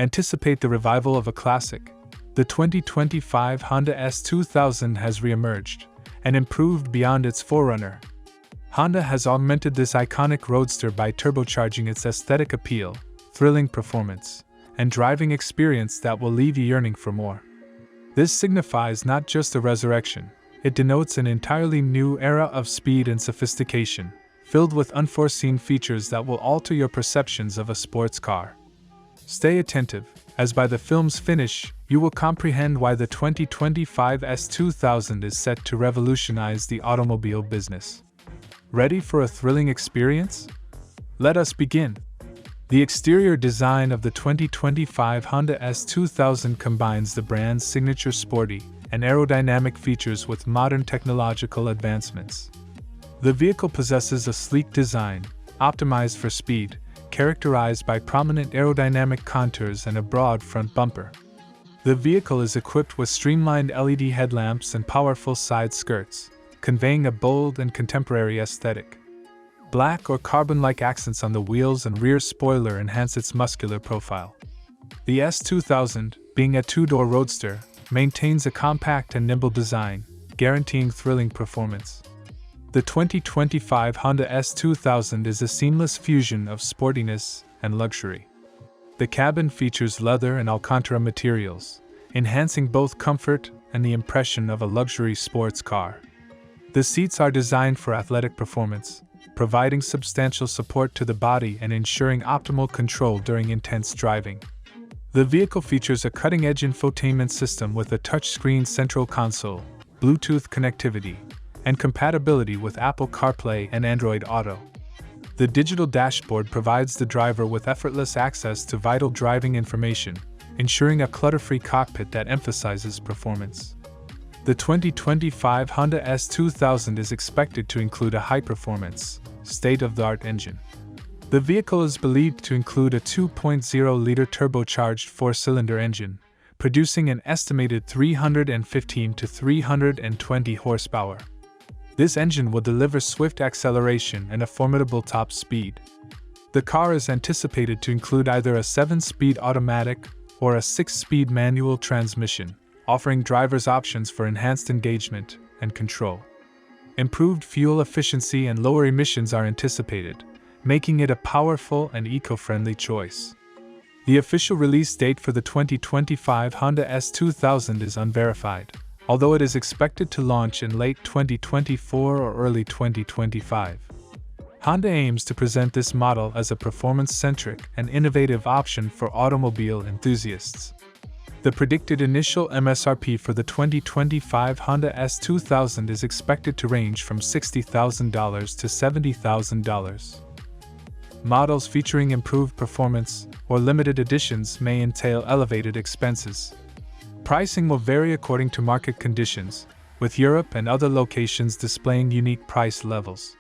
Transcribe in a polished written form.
Anticipate the revival of a classic. The 2025 Honda S2000 has reemerged and improved beyond its forerunner. Honda has augmented this iconic roadster by turbocharging its aesthetic appeal, thrilling performance, and driving experience that will leave you yearning for more. This signifies not just a resurrection, it denotes an entirely new era of speed and sophistication, filled with unforeseen features that will alter your perceptions of a sports car. Stay attentive, as by the film's finish, you will comprehend why the 2025 S2000 is set to revolutionize the automobile business. Ready for a thrilling experience? Let us begin. The exterior design of the 2025 Honda S2000 combines the brand's signature sporty and aerodynamic features with modern technological advancements. The vehicle possesses a sleek design, optimized for speed, characterized by prominent aerodynamic contours and a broad front bumper. The vehicle is equipped with streamlined LED headlamps and powerful side skirts, conveying a bold and contemporary aesthetic. Black or carbon-like accents on the wheels and rear spoiler enhance its muscular profile. The S2000, being a two-door roadster, maintains a compact and nimble design, guaranteeing thrilling performance. The 2025 Honda S2000 is a seamless fusion of sportiness and luxury. The cabin features leather and Alcantara materials, enhancing both comfort and the impression of a luxury sports car. The seats are designed for athletic performance, providing substantial support to the body and ensuring optimal control during intense driving. The vehicle features a cutting-edge infotainment system with a touchscreen central console, Bluetooth connectivity, and compatibility with Apple CarPlay and Android Auto. The digital dashboard provides the driver with effortless access to vital driving information, ensuring a clutter-free cockpit that emphasizes performance. The 2025 Honda S2000 is expected to include a high-performance, state-of-the-art engine. The vehicle is believed to include a 2.0-liter turbocharged four-cylinder engine, producing an estimated 315 to 320 horsepower. This engine will deliver swift acceleration and a formidable top speed. The car is anticipated to include either a 7-speed automatic or a 6-speed manual transmission, offering drivers options for enhanced engagement and control. Improved fuel efficiency and lower emissions are anticipated, making it a powerful and eco-friendly choice. The official release date for the 2025 Honda S2000 is unverified, although it is expected to launch in late 2024 or early 2025. Honda aims to present this model as a performance-centric and innovative option for automobile enthusiasts. The predicted initial MSRP for the 2025 Honda S2000 is expected to range from $60,000 to $70,000. Models featuring improved performance or limited editions may entail elevated expenses. Pricing will vary according to market conditions, with Europe and other locations displaying unique price levels.